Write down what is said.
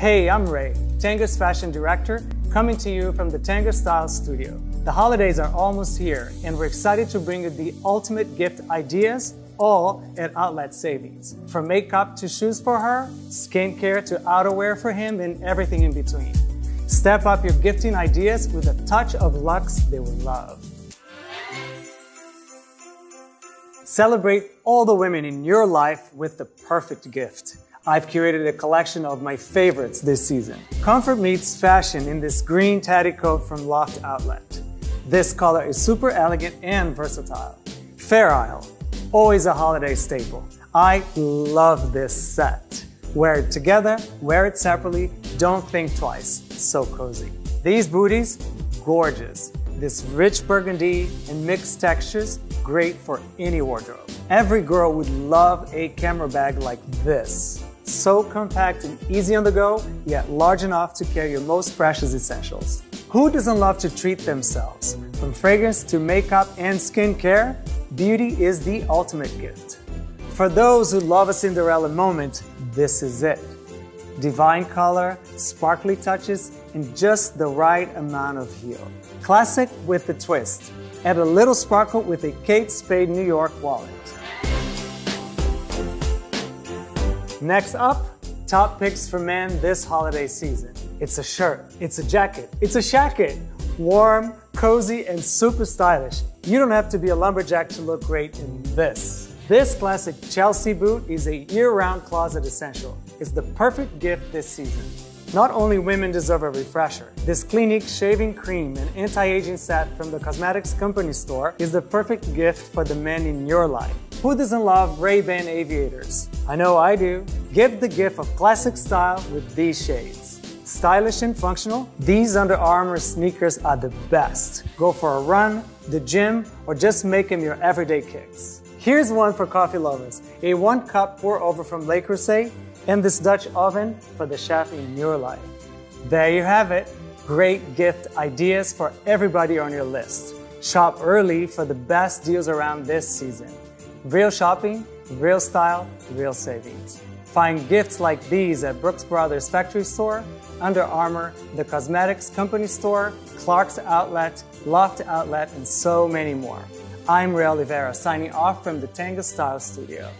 Hey, I'm Ray, Tanger's fashion director, coming to you from the Tanger Style Studio. The holidays are almost here, and we're excited to bring you the ultimate gift ideas, all at outlet savings. From makeup to shoes for her, skincare to outerwear for him, and everything in between. Step up your gifting ideas with a touch of luxe they will love. Celebrate all the women in your life with the perfect gift. I've curated a collection of my favorites this season. Comfort meets fashion in this green tatty coat from Loft Outlet. This color is super elegant and versatile. Fair Isle, always a holiday staple. I love this set. Wear it together, wear it separately, don't think twice. It's so cozy. These booties, gorgeous. This rich burgundy and mixed textures, great for any wardrobe. Every girl would love a camera bag like this. So compact and easy on the go, yet large enough to carry your most precious essentials. Who doesn't love to treat themselves? From fragrance to makeup and skincare, beauty is the ultimate gift. For those who love a Cinderella moment, this is it. Divine color, sparkly touches, and just the right amount of heel. Classic with a twist. Add a little sparkle with a Kate Spade New York wallet. Next up, top picks for men this holiday season. It's a shirt, it's a jacket, it's a shacket. Warm, cozy, and super stylish. You don't have to be a lumberjack to look great in this. This classic Chelsea boot is a year-round closet essential. It's the perfect gift this season. Not only women deserve a refresher, this Clinique shaving cream and anti-aging set from the cosmetics company store is the perfect gift for the men in your life. Who doesn't love Ray-Ban aviators? I know I do. Give the gift of classic style with these shades. Stylish and functional, these Under Armour sneakers are the best. Go for a run, the gym, or just make them your everyday kicks. Here's one for coffee lovers, a 1-cup pour-over from Le Creuset, and this Dutch oven for the chef in your life. There you have it. Great gift ideas for everybody on your list. Shop early for the best deals around this season. Real shopping, real style, real savings. Find gifts like these at Brooks Brothers Factory Store, Under Armour, the Cosmetics Company Store, Clark's Outlet, Loft Outlet, and so many more. I'm Ray Oliveira, signing off from the Tanger Style Studio.